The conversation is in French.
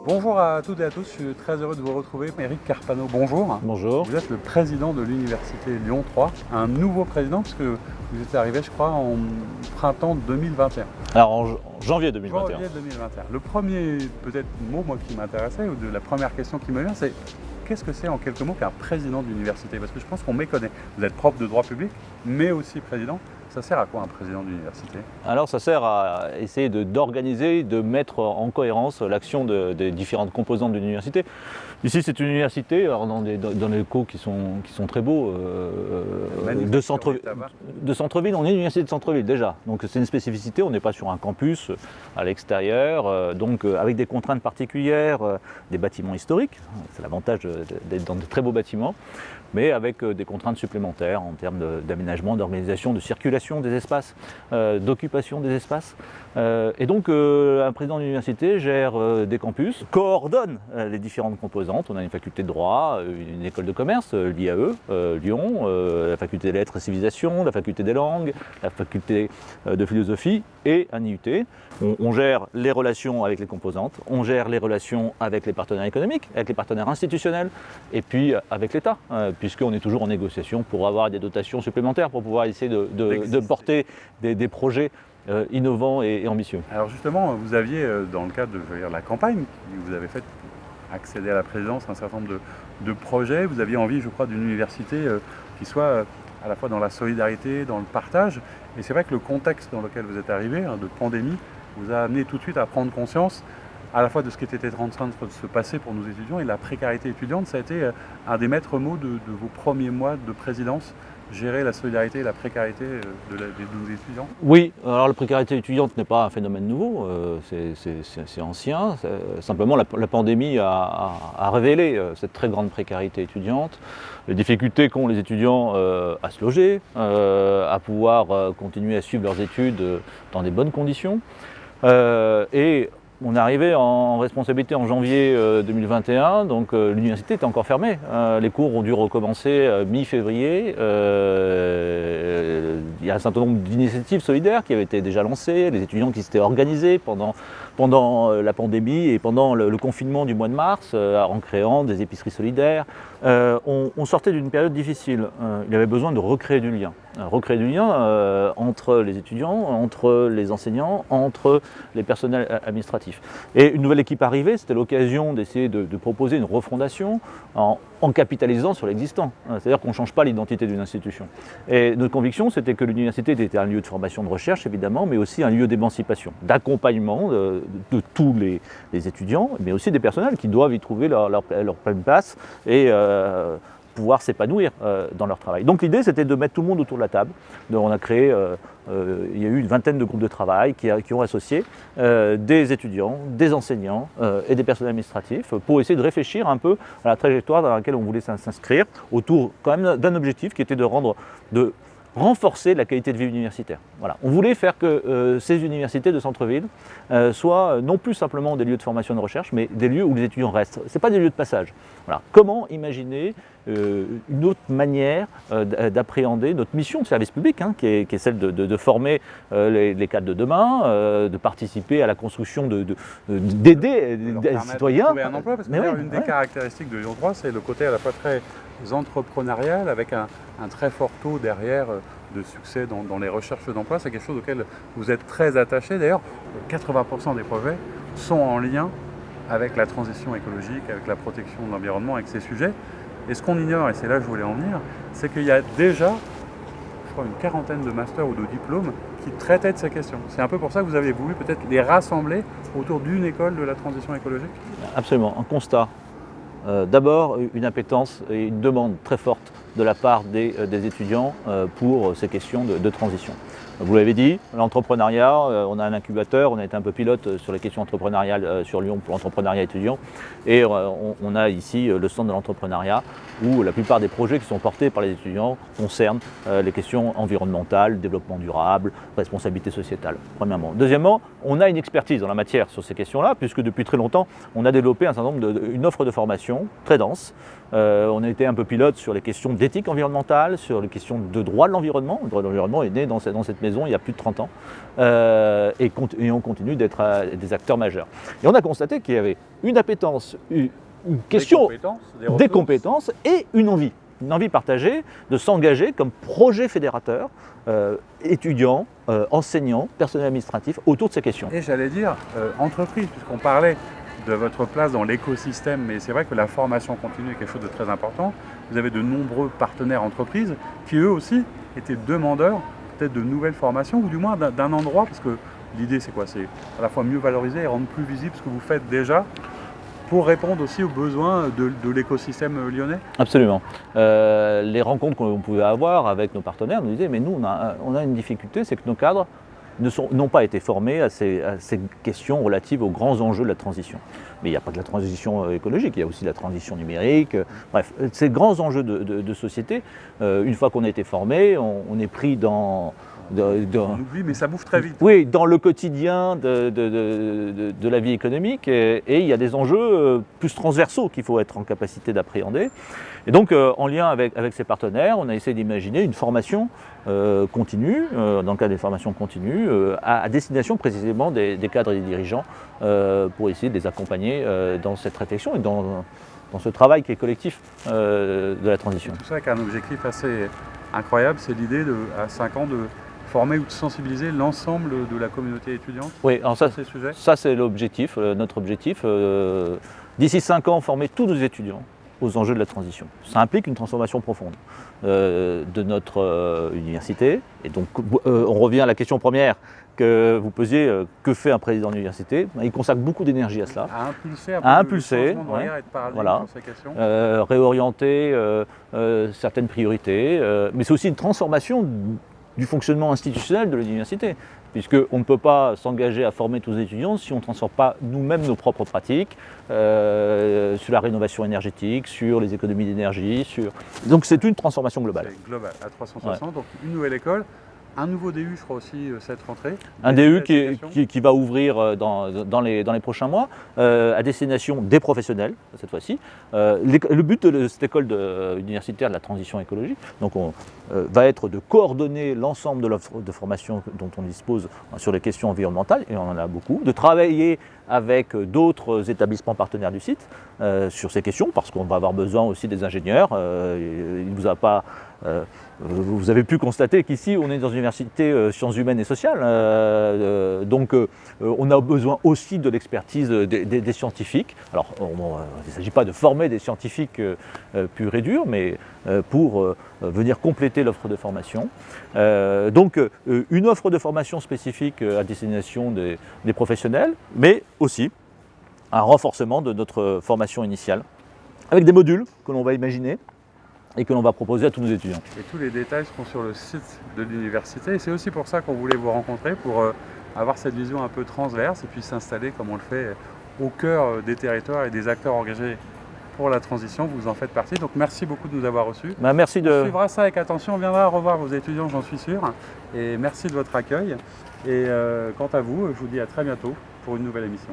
Bonjour à toutes et à tous, je suis très heureux de vous retrouver. Éric Carpano, bonjour. Bonjour. Vous êtes le président de l'Université Lyon 3, un nouveau président puisque vous êtes arrivé, je crois, en printemps 2021. Alors en janvier 2021. Janvier 2021. Le premier peut-être mot moi, qui m'intéressait, ou la première question qui me vient, c'est qu'est-ce que c'est en quelques mots qu'un président d'université? Parce que je pense qu'on méconnaît. Vous êtes prof de droit public, mais aussi président. Ça sert à quoi un président d'université? Alors ça sert à essayer d'organiser, de mettre en cohérence l'action des différentes composantes d'une université. Ici c'est une université alors dans des locaux qui sont très beaux, de centre-ville. On est une université de centre-ville déjà, donc c'est une spécificité, on n'est pas sur un campus à l'extérieur, donc avec des contraintes particulières, des bâtiments historiques, c'est l'avantage d'être dans de très beaux bâtiments, mais avec des contraintes supplémentaires en termes d'aménagement, d'organisation, de circulation des espaces, d'occupation des espaces. Et donc un président d'université gère des campus, coordonne les différentes composantes. On a une faculté de droit, une école de commerce, l'IAE, Lyon, la faculté des lettres et civilisations, la faculté des langues, la faculté de philosophie et un IUT. On gère les relations avec les composantes, on gère les relations avec les partenaires économiques, avec les partenaires institutionnels et puis avec l'État, puisqu'on est toujours en négociation pour avoir des dotations supplémentaires pour pouvoir essayer de porter des projets innovants et ambitieux. Alors justement, vous aviez, dans le cadre de la campagne que vous avez faite pour accéder à la présidence, un certain nombre de projets. Vous aviez envie, je crois, d'une université qui soit à la fois dans la solidarité, dans le partage. Et c'est vrai que le contexte dans lequel vous êtes arrivé, de pandémie, vous a amené tout de suite à prendre conscience à la fois de ce qui était en train de se passer pour nos étudiants, et la précarité étudiante, ça a été un des maîtres mots de vos premiers mois de présidence. Gérer la solidarité et la précarité de nos étudiants? Oui, alors la précarité étudiante n'est pas un phénomène nouveau, c'est ancien. Simplement la pandémie a révélé cette très grande précarité étudiante, les difficultés qu'ont les étudiants à se loger, à pouvoir continuer à suivre leurs études dans des bonnes conditions. Et on est arrivé en responsabilité en janvier 2021, donc l'université était encore fermée. Les cours ont dû recommencer mi-février. Il y a un certain nombre d'initiatives solidaires qui avaient été déjà lancées, les étudiants qui s'étaient organisés pendant la pandémie et pendant le confinement du mois de mars, en créant des épiceries solidaires. On sortait d'une période difficile. Il y avait besoin de recréer du lien. Entre les étudiants, entre les enseignants, entre les personnels administratifs. Et une nouvelle équipe arrivée, c'était l'occasion d'essayer de proposer une refondation en capitalisant sur l'existant. C'est-à-dire qu'on ne change pas l'identité d'une institution. Et notre conviction, c'était que l'université était un lieu de formation, de recherche, évidemment, mais aussi un lieu d'émancipation, d'accompagnement de tous les étudiants, mais aussi des personnels qui doivent y trouver leur pleine place et pouvoir s'épanouir dans leur travail. Donc l'idée, c'était de mettre tout le monde autour de la table. Donc, on a créé, il y a eu une vingtaine de groupes de travail qui ont associé des étudiants, des enseignants et des personnels administratifs pour essayer de réfléchir un peu à la trajectoire dans laquelle on voulait s'inscrire autour quand même d'un objectif qui était de renforcer la qualité de vie universitaire. Voilà. On voulait faire que ces universités de centre-ville soient non plus simplement des lieux de formation et de recherche, mais des lieux où les étudiants restent. Ce n'est pas des lieux de passage. Voilà. Comment imaginer une autre manière d'appréhender notre mission de service public, qui est celle de former les cadres de demain, de participer à la construction, d'aider les citoyens. De trouver un emploi, parce que une des caractéristiques de Lyon 3, c'est le côté à la fois très entrepreneurial, avec un très fort taux derrière de succès dans les recherches d'emploi. C'est quelque chose auquel vous êtes très attaché. D'ailleurs, 80% des projets sont en lien avec la transition écologique, avec la protection de l'environnement, avec ces sujets. Et ce qu'on ignore, et c'est là que je voulais en venir, c'est qu'il y a déjà, je crois, une quarantaine de masters ou de diplômes qui traitaient de ces questions. C'est un peu pour ça que vous avez voulu peut-être les rassembler autour d'une école de la transition écologique? Absolument, un constat. D'abord, une appétence et une demande très forte de la part des étudiants pour ces questions de transition. Vous l'avez dit, l'entrepreneuriat, on a un incubateur, on a été un peu pilote sur les questions entrepreneuriales sur Lyon pour l'entrepreneuriat étudiant, et on a ici le centre de l'entrepreneuriat où la plupart des projets qui sont portés par les étudiants concernent les questions environnementales, développement durable, responsabilité sociétale, premièrement. Deuxièmement, on a une expertise en la matière sur ces questions-là, puisque depuis très longtemps, on a développé une offre de formation très dense. On a été un peu pilote sur les questions d'éthique environnementale, sur les questions de droit de l'environnement. Le droit de l'environnement est né dans cette maison il y a plus de 30 ans et on continue d'être des acteurs majeurs. Et on a constaté qu'il y avait une appétence, une question des compétences et une envie partagée de s'engager comme projet fédérateur, étudiants, enseignants, personnel administratif autour de ces questions. Et j'allais dire entreprise, puisqu'on parlait de votre place dans l'écosystème, mais c'est vrai que la formation continue est quelque chose de très important. Vous avez de nombreux partenaires entreprises qui eux aussi étaient demandeurs peut-être de nouvelles formations ou du moins d'un endroit, parce que l'idée c'est quoi? C'est à la fois mieux valoriser et rendre plus visible ce que vous faites déjà pour répondre aussi aux besoins de l'écosystème lyonnais? Absolument. Les rencontres qu'on pouvait avoir avec nos partenaires nous disaient mais nous on a une difficulté, c'est que nos cadres n'ont pas été formés à ces questions relatives aux grands enjeux de la transition. Mais il n'y a pas que la transition écologique, il y a aussi la transition numérique. Bref, ces grands enjeux de société, une fois qu'on a été formé, on est pris dans... On oublie, mais ça bouge très vite. Oui, dans le quotidien de la vie économique, et il y a des enjeux plus transversaux qu'il faut être en capacité d'appréhender. Et donc, en lien avec ces partenaires, on a essayé d'imaginer une formation continue, dans le cadre des formations continues, à destination précisément des cadres et des dirigeants, pour essayer de les accompagner dans cette réflexion et dans ce travail qui est collectif de la transition. Tout ça avec un objectif assez incroyable, c'est l'idée à 5 ans de former ou de sensibiliser l'ensemble de la communauté étudiante. Oui, alors ça, ces sujets. Ça c'est l'objectif, notre objectif. D'ici 5 ans, former tous nos étudiants aux enjeux de la transition. Ça implique une transformation profonde de notre université. Et donc, on revient à la question première que vous posiez, que fait un président d'université? Il consacre beaucoup d'énergie à cela. À impulser le changement de regard et de paradigme sur ces questions. Réorienter certaines priorités, mais c'est aussi une transformation du fonctionnement institutionnel de l'université, puisqu'on ne peut pas s'engager à former tous les étudiants si on ne transforme pas nous-mêmes nos propres pratiques sur la rénovation énergétique, sur les économies d'énergie, Donc c'est une transformation globale. C'est global, à 360, ouais. Donc une nouvelle école, un nouveau DU, je crois aussi, cette rentrée. Un DU qui va ouvrir dans les prochains mois, à destination des professionnels, cette fois-ci. Le but de cette école universitaire de la transition écologique, donc va être de coordonner l'ensemble de l'offre de formation dont on dispose sur les questions environnementales, et on en a beaucoup, de travailler avec d'autres établissements partenaires du site sur ces questions, parce qu'on va avoir besoin aussi des ingénieurs. Vous avez pu constater qu'ici, on est dans une université sciences humaines et sociales, donc on a besoin aussi de l'expertise des scientifiques. Alors, il ne s'agit pas de former des scientifiques purs et durs, mais pour venir compléter l'offre de formation. Donc, une offre de formation spécifique à destination des professionnels, mais aussi un renforcement de notre formation initiale, avec des modules que l'on va imaginer et que l'on va proposer à tous nos étudiants. Et tous les détails seront sur le site de l'université. Et c'est aussi pour ça qu'on voulait vous rencontrer, pour avoir cette vision un peu transverse et puis s'installer comme on le fait au cœur des territoires et des acteurs engagés pour la transition. Vous en faites partie. Donc merci beaucoup de nous avoir reçus. Merci On suivra ça avec attention. On viendra revoir vos étudiants, j'en suis sûr. Et merci de votre accueil. Et quant à vous, je vous dis à très bientôt pour une nouvelle émission.